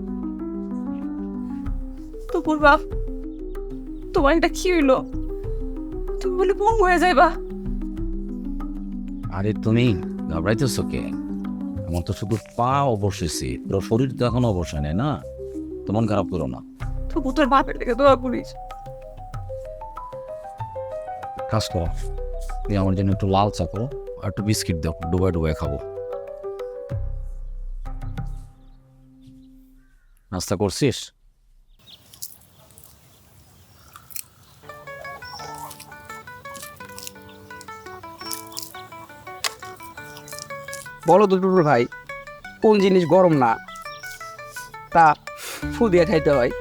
S7: তোর বাপ, তোমার এটা কি হইলো? তুমি বলে পঙ্গু হয়ে যাইবা।
S3: আরে তুমি ঘাবড়াইতেছো কে? আমার তো শুধু পা অবশেষে, পুরো শরীর তো এখনো অবসায় নেই না, তো মন খারাপ করো না।
S7: তবু তোর বাপের থেকে দোয়া করিস।
S3: কাজ করো, দিয়ে আমার জন্য একটু লাল চা করো আর একটু বিস্কিট দাও, ডুবাই ডুবাই খাবো। নাস্তা করছিস?
S10: বলো তো টুটুল ভাই, কোন জিনিস গরম না তা ফু দিয়ে খাইতে হয়?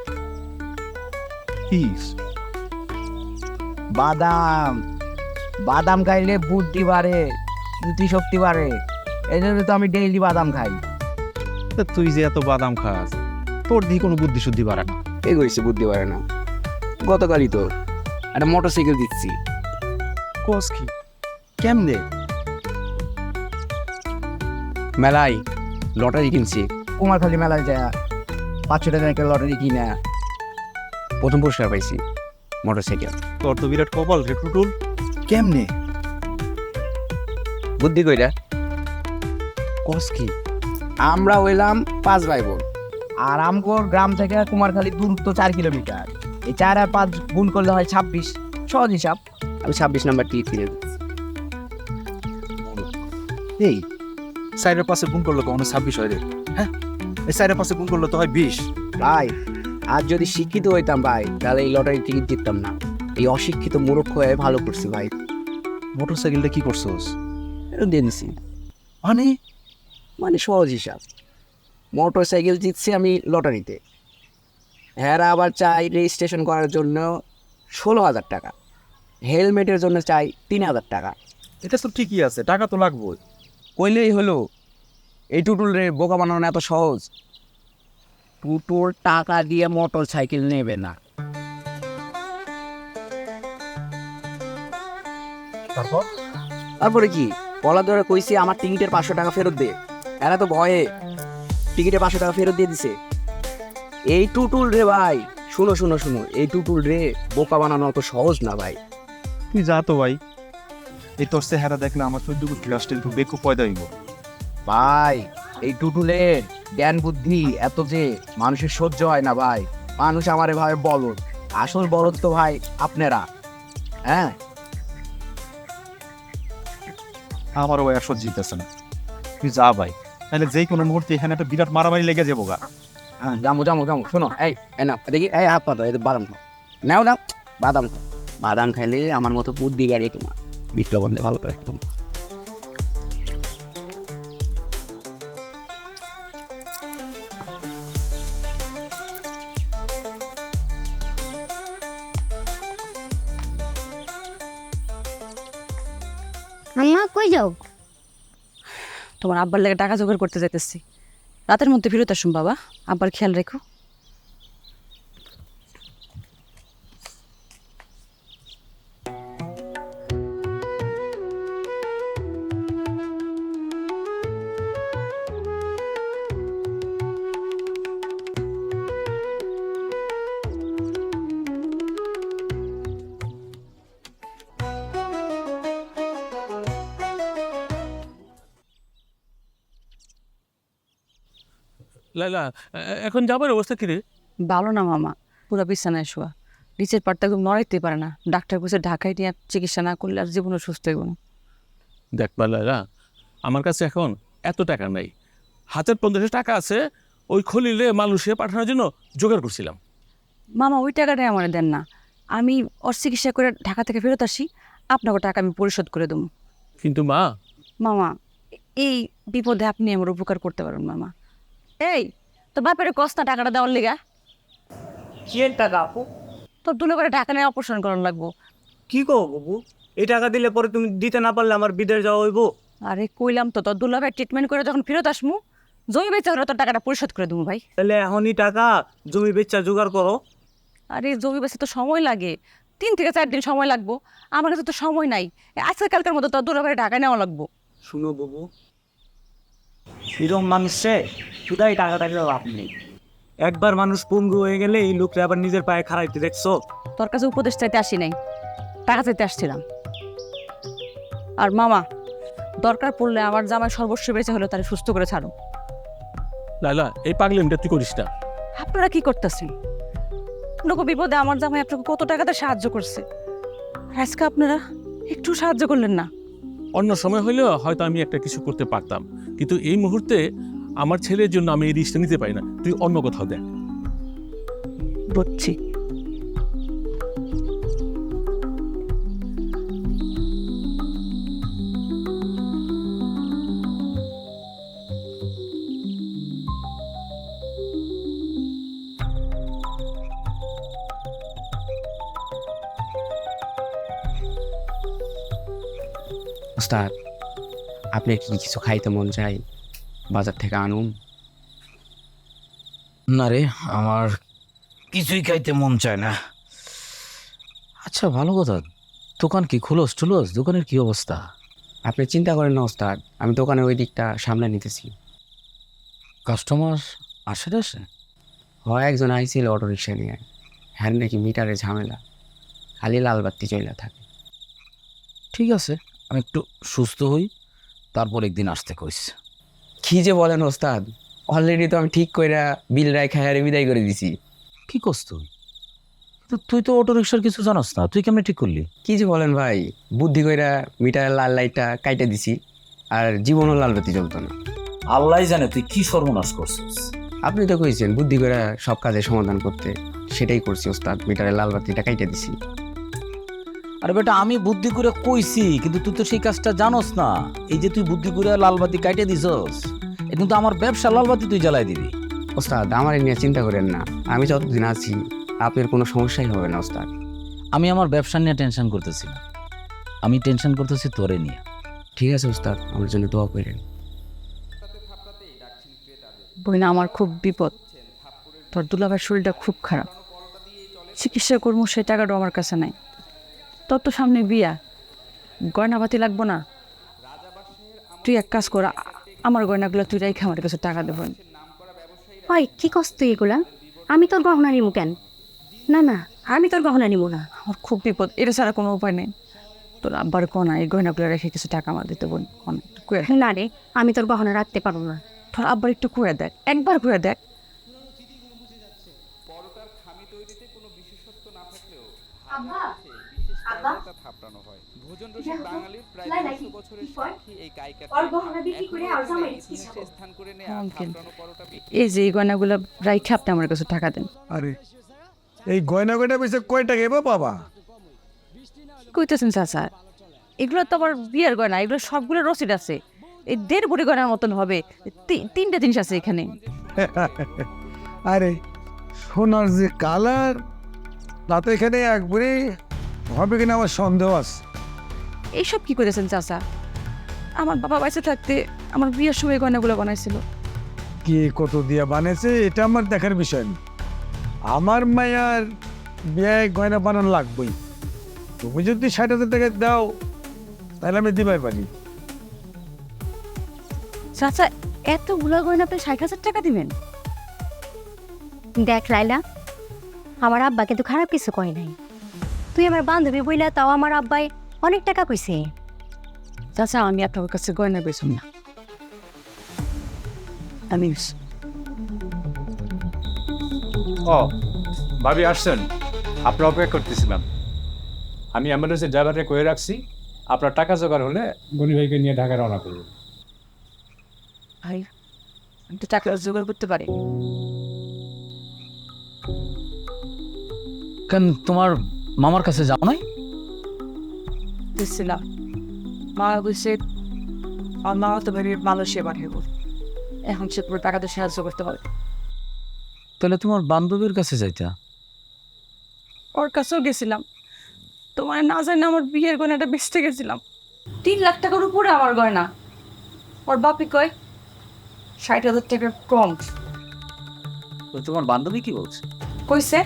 S10: বাদাম, বাদাম খাইলে বুদ্ধি বাড়ে, স্মৃতিশক্তি বাড়ে। এই জন্য তো আমি ডেইলি বাদাম খাই।
S9: তুই যে এত বাদাম খাস, তোর দিয়ে কোনো বুদ্ধি শুদ্ধি বাড়ে না।
S10: এই কইছে বুদ্ধি বাড়ে না? গতকালই তো একটা মোটরসাইকেল দিচ্ছি।
S9: কোস কি কেমনে?
S10: মেলায় লটারি কিনছি, কুমারখালী মেলায় যায় 500 টাকার একটা লটারি কিনা প্রথম পুরস্কার পাইছি, মোটরসাইকেল।
S9: তোর তো বিরাট কপাল রে টুটুল। কেমনে?
S10: বুদ্ধি কইরা।
S9: কোস কি?
S10: আমরা হইলাম 5 ভাই বোন, আর আমগোর গ্রাম থেকে কুমারখালীর দূরত্ব 4 কিলোমিটার। এই 4 আর 5 গুণ করলে হয় 26। সহজ হিসাব, আমি 26 নাম্বার টিকিট কিনে দিচ্ছি।
S9: এই 4 পাশে গুণ করলে কখনো 26 হয় রে? হ্যাঁ, এই 4 পাশে গুণ করলে তো হয় 20।
S10: ভাই, আর যদি শিক্ষিত হইতাম ভাই, তাহলে এই লটারি টিকিট জিততাম না। এই অশিক্ষিত মূর্খ হয়ে ভালো করছি ভাই।
S9: মোটরসাইকেলটা কি করছস?
S10: এটা দিয়ে দিছি।
S9: মানে
S10: মানে সহজ হিসাব, মোটরসাইকেল জিতছি আমি লটারিতে। হেরা আবার চাই রেজিস্ট্রেশন করার জন্য 16,000 টাকা, হেলমেটের জন্য চাই 3,000 টাকা।
S9: এটা তো ঠিকই আছে, টাকা তো লাগবেই।
S10: কইলেই হলো। এই টুটুল রে বোকা বানানো এত সহজ? টুটুল টাকা দিয়ে মোটর সাইকেল নেবে না। তারপরে কি বলা ধরে কইছি আমার টিকিটের 500 টাকা ফেরত দে। এরা তো ভয়ে টিকিটে 500 টাকা ফেরত দিয়ে দিছে। এই টুটুল রে ভাই, শুনো শুনো শুনো, এই টুটুল রে বোকা বানানো অত সহজ না ভাই।
S9: তুই যা তো ভাই, এই তোর চেহারা দেখলে আমার 14 গুণ ক্লাস্টেল তো বেকু পয়দা হইব।
S10: ভাই, এই টুটুলের জ্ঞান বুদ্ধি এত যে মানুষের সহ্য হয় না ভাই। মানুষ আমারে ভাবে বলদ, আসল বলদ তো ভাই আপনারা। হ্যাঁ,
S9: আমারও ভাই আর সহ্য জিতেছে না। তুই যা ভাই, তাহলে যে কোনো মুহূর্তে এখানে একটা বিরাট মারামারি লেগে যাবো গা।
S10: হ্যাঁ, যাবো যাবো যাবো। শোনো, এই না দেখি, এই হাত পাতো, এই বাদাম খাও, নাও নাও বাদাম খাও। বাদাম খাইলে আমার মতো বুদ্ধি গাড়ি তোমার বিপ্লব বন্ধে ভালো করে একদম।
S8: আম্মা কই যাও?
S7: তোমার আব্বার লেগে টাকা জোগাড় করতে যাইতেছি, রাতের মধ্যে ফেরত আসুন বাবা, আব্বার খেয়াল রেখো।
S6: লাইলা, এখন যাবার অবস্থা কি রে?
S7: ভালো না মামা, পুরো বিছানায় শোয়া, নিচের পাটটা একদম নড়াইতে পারে না। ডাক্তার বসে ঢাকায় নিয়ে চিকিৎসা না করলে আর জীবনে সুস্থ হইব না।
S6: দেখ লাইলা, আমার কাছে এখন এত টাকা নাই, হাতের 50 টাকা আছে, ওই খলিলে মালয়েশিয়া পাঠানোর জন্য জোগাড় করছিলাম।
S7: মামা ওই টাকাটাই আমার দেন না, আমি ওর চিকিৎসা করে ঢাকা থেকে ফেরত আসি, আপনাকে টাকা আমি পরিশোধ করে দেবো।
S6: কিন্তু মা,
S7: মামা এই বিপদে আপনি আমার উপকার করতে পারেন মামা। এই তোর বাপের কষ্ট টাকাটা দেওয়ার লিগা।
S11: কি টাকা আপু?
S7: তোর দুলে করে টাকা নিয়ে অপারেশন করানো লাগবো।
S11: কি কো বাবু, এই টাকা দিলে পরে তুমি দিতে না পারলে আমার বিদেশ যাওয়া হইব।
S7: আরে কইলাম তো, তোর দুলাভাই ট্রিটমেন্ট করে যখন ফেরত আসমু, জমি বেচা হলে তোর টাকাটা পরিশোধ করে দেবো ভাই।
S11: তাহলে এখনই টাকা জমি বেচা জোগাড় করো।
S7: আরে জমি বেচা তো সময় লাগে, 3 থেকে 4 দিন সময় লাগবো। আমার কাছে তো সময় নাই, আজকে কালকের মতো তোর দুলাভাই টাকা নেওয়া লাগবো।
S11: শুনো বাবু, এরকম মানুষে শুধাই টাকা টাকা লাভ নেই। একবার মানুষ পঙ্গু হয়ে গেলে এই লোকটা আবার নিজের পায়ে খাড়াইতে দেখছো।
S7: তোর কাছে উপদেশ চাইতে আসি নাই, টাকা চাইতে আসছিলাম। আর মামা, দরকার পড়লে আমার জামাই সর্বস্ব বেঁচে হলে তারা সুস্থ করে ছাড়ো।
S6: লাইলা, এই পাগলামিটা তুই করিস না।
S7: আপনারা কি করতেছেন? লোক বিপদে আমার জামাই আপনাকে কত টাকাতে সাহায্য করছে, আর আজকে আপনারা একটু সাহায্য করলেন না?
S12: অন্য সময় হলেও হয়তো আমি একটা কিছু করতে পারতাম, কিন্তু এই মুহূর্তে আমার ছেলের জন্য আমি এই রিস্কটা নিতে পারি না। তুই অন্য কোথাও দেখ।
S7: বুঝছি।
S10: ওস্তাদ, আপনি কি কিছু খাইতে মন চাই? বাজার থেকে আনুন?
S9: না রে, আমার কিছুই খাইতে মন চায় না। আচ্ছা ভালো কথা, দোকান কি খুলোস টুলোস? দোকানের কি অবস্থা?
S10: আপনি চিন্তা করেন না ওস্তাদ, আমি দোকানের ওই দিকটা সামলে নিতেছি।
S9: কাস্টমার আসে আসে?
S10: হয় একজন আইছিল অটো রিক্সা নিয়ে, হ্যাঁ নাকি মিটারে ঝামেলা, খালি লাল বাতি চইলা থাকে।
S9: ঠিক আছে, আমি একটু সুস্থ হই, তারপর একদিন আসতে কইস।
S10: কি যে বলেন ওস্তাদ, অলরেডি তো আমি ঠিক কইরা বিল রায় খায়ারে বিদায় করে দিছি।
S9: কি করছ তুই? তুই তো অটো রিক্সার কিছু জানাস না, তুই কেমনে ঠিক করলি?
S10: কি যে বলেন ভাই, বুদ্ধি কইরা মিটারের লাল লাইটটা কাইটা দিছি, আর জীবনও লাল বাতি জ্বলতো না।
S9: আল্লাহ জানে তুই কি সর্বনাশ করছিস।
S10: আপনি তো কইছেন বুদ্ধি করে সব কাজের সমাধান করতে, সেটাই করছি ওস্তাদ, মিটারের লাল বাতিটা কাইটা দিছি।
S9: আরে বেটা, আমি বুদ্ধি করে কইছি, কিন্তু তুই তো সেই কাজটা জানোস না। এই যে তুই বুদ্ধি করে লালবাতি কাইটে দিছস, এ কিন্তু আমার ব্যবসা লালবাতি তুই জ্বালাই দিবি।
S10: ওস্তাদ আমার নিয়ে চিন্তা করেন না, আমি যতদিন আছি আপনার কোনো সমস্যাই হবে না ওস্তাদ।
S9: আমি আমার ব্যবসা নিয়ে টেনশন করতেছি না, আমি টেনশন করতেছি তোরে নিয়ে।
S10: ঠিক আছে ওস্তাদ, আমার জন্য দোয়া করেন।
S7: বইনা, আমার খুব বিপদ। তোর দুলাভাইয়ের শরীরটা খুব খারাপ, চিকিৎসা করবো সেই টাকাটাও আমার কাছে নাই। তোর তো সামনে বিয়া, গয়নাপাতি লাগবো না? তুই এক কাজ কর, আমার গয়নাগুলো তুই রেখে আমার কাছে টাকা দেবো।
S8: হয় কি কষ্ট এগুলা? আমি তোর গহনা নিমু কেন? না না, আমি তোর গহনা নিমু না।
S7: আমার খুব বিপদ, এটা ছাড়া কোনো উপায় নেই। তোর আব্বার কোনা এই গয়নাগুলো রেখে কিছু টাকা আমার দিতে বোন।
S8: না রে, আমি তোর গহনা রাখতে পারবো না।
S7: তোর আব্বার একটু কুয়ে দেখ, একবার কুয়ে দেখ। এই যে এই গয়নাগুলো রাইখে আপনি আমার কাছে টাকা দেন।
S2: আরে এই গয়না গয়না পয়সা কয় টাকা এবার বাবা?
S7: কইতেছেন চাচা, এগুলো তো আমার বিয়ের গয়না, এগুলো সবগুলো রসিদ আছে। এই 1.5 ভরি গয়নার মতন হবে। 3টে জিনিস আছে এখানে।
S2: আরে সোনার যে কালার, তাতে এখানে একবারে হবে কিনা আমার সন্দেহ আছে।
S7: এইসব কি করেছেন চাচা? আমার বাবা বেঁচে থাকতে আমার বিয়ের সময় গয়নাগুলো বানাইছিল।
S2: কে কত দিয়া বানিয়েছে এটা আমার দেখার বিষয় না। আমার মায়ার বিয়ে গয়না বানানো লাগবেই। তুমি যদি 60,000 টাকা দাও তাহলে আমি দিবার পারি।
S7: চাচা, এতগুলো গয়না আপনি 60,000 টাকা দিবেন?
S8: দেখ লাইলা, আমার আব্বা কিন্তু খারাপ কিছু কয় নাই। তুই আমার বান্ধবী বইলা, তাও আমার আব্বাই অনেক টাকা কইছে।
S7: চাচা, আমি আপনার কাছে গয়না বেচুন না, আমি
S1: ও ভাবি আসছেন, আপনার অপেক্ষা করতেছিলাম। আমি অ্যাম্বুলেন্সের ড্রাইভারকে কয়ে রাখছি, আপনার টাকা জোগাড় হলে গনি ভাইকে নিয়ে ঢাকা রওনা করব।
S7: ভাই, আমি তো টাকা জোগাড় করতে পারি।
S9: কেন তোমার মামার কাছে যাও নাই?
S7: দিচ্ছিলাম, মা বলছে আমার মা তো ভেবে মালয়েশিয়া পাঠিয়ে, এখন সে পুরো টাকাতে সাহায্য করতে হবে।
S9: তাহলে তোমার বান্ধবীর কাছে যাইতা।
S7: ওর কাছেও গেছিলাম, তোমার না জানি আমার বিয়ের গয়নাটা বেচতে গেছিলাম। 3 লাখ টাকার উপরে আমার গয়না। ওর বাপি কয় 60,000 টাকা কম।
S9: তো তোমার বান্ধবী কি বলছে?
S7: কইছে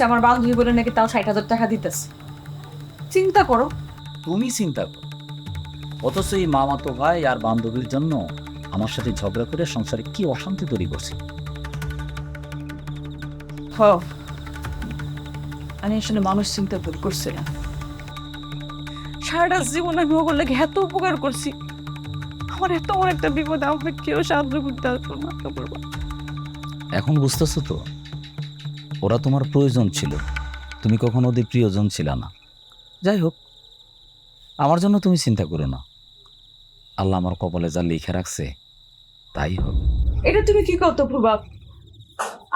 S7: আমার বান্ধবী বলে নাকি তাও 60,000 টাকা দিতেছে। চিন্তা করো।
S9: তুমি চিন্তা করো, অথচ এই মামাতো ভাই আর বান্ধবীর জন্য আমার সাথে ঝগড়া করে সংসারে কি অশান্তি তৈরি করছে।
S7: আমি আসলে মানুষ চিন্তা ভুল করছি না। সারাটা জীবন আমি ওগুলো লাগে এত উপকার করছি, আমার এত বড় একটা বিপদে আমাকে কেউ সাহায্য করতে আসবো না।
S9: এখন বুঝতেছো তো, ওরা তোমার প্রয়োজন ছিল, তুমি কখনো ওদের প্রিয়জন ছিল না।
S3: যাই হোক, আমার জন্য তুমি চিন্তা করো না। আল্লাহ আমার কপালে যা লিখে রাখছে তাই হবে।
S7: এটা তুমি কি করতো প্রভাব?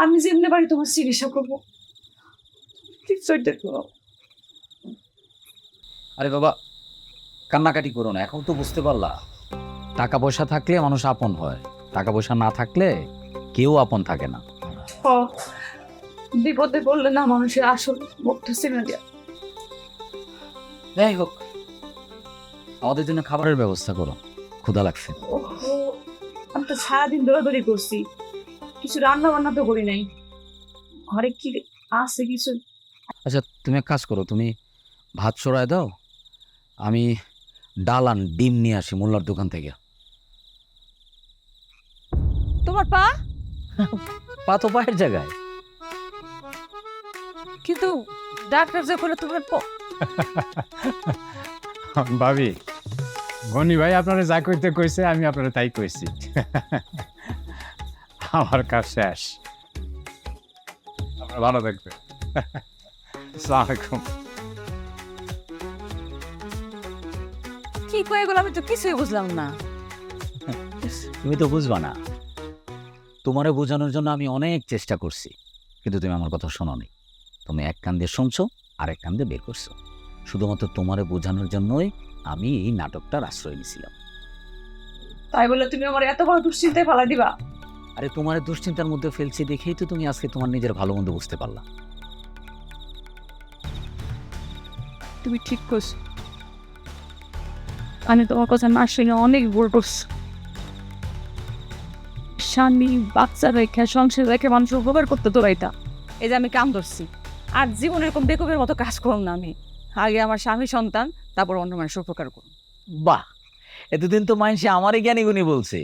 S7: আমি যেমনি বাড়ি তোমার চিকিৎসা করবো, ঠিক চলতে করো।
S3: আরে বাবা, কান্নাকাটি করো না, এখন তো বুঝতে পারলা টাকা পয়সা থাকলে মানুষ আপন হয়, টাকা পয়সা না থাকলে কেউ আপন থাকে না।
S7: বিপদে পড়লে না মানুষের আসল মুখটা চিনে দেয়া।
S3: যাই হোক, আমাদের জন্য খাবারের ব্যবস্থা করো, ক্ষুধা লাগছে।
S7: ওহো, আমি তো সারাদিন দৌড়াদৌড়ি করছি, কিছু রান্না বান্না তো করি নাই। ঘরে কি আছে কিছু?
S3: আচ্ছা, তুমি এক কাজ করো, তুমি ভাত চড়ায় দাও, আমি ডাল আর ডিম নিয়ে আসি মোল্লার দোকান থেকে।
S7: তোমার পা?
S3: পা তো পায়ের জায়গায়।
S7: কিন্তু ডাক্তার যে বলে তোমার
S1: ভাবি, গনি ভাই আপনারা যা কইতে কইছে আমি আপনারা তাই কইছি। আমার কাজ শেষ। আপনারা ভালো থাকবেন। আসসালামু আলাইকুম।
S7: কি কয়ে গেল আমি তো কিছুই বুঝলাম না।
S3: তুমি তো বুঝবা না, তোমারে বোঝানোর জন্য আমি অনেক চেষ্টা করছি, কিন্তু তুমি আমার কথা শোনোনি। তুমি এক কান দিয়ে শুনছো আর এক কান দিয়ে বের করছো। শুধুমাত্র তোমারে বোঝানোর জন্যই আমি এই নাটকটার আশ্রয় নিয়েছিলাম।
S7: তাই বলে তুমি আমার এত বড় দুশ্চিন্তায় ফেলা দিবা?
S3: আরে তোমার দুশ্চিন্তার মধ্যে ফেলছি দেখেই তো তুমি আজকে তোমার নিজের ভালো মন্দ বুঝতে পারলা।
S7: তুমি ঠিক করছো, আমি তোমার কথা না শুনে অনেক ভুল করছি। স্বামী বাচ্চা রেখে সংসার রেখে মানুষের উপকার করতে তোরাইতা, এই যে আমি কাম ধরছি। আর জীবনে এরকম বেকুবের মতো কাজ করুন না আমি। আগে আমার স্বামী সন্তান, তারপর অন্য মানুষের উপকার করুন।
S3: বাহ, এতদিন তো মানুষে আমারই জ্ঞানী গুণী বলছে,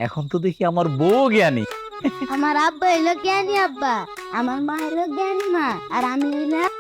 S3: এখন তো দেখি আমার বউ জ্ঞানী।
S8: আমার আব্বা হইলো জ্ঞানী আব্বা, আমার মা হইলো জ্ঞানী মা, আর আমি হইলাম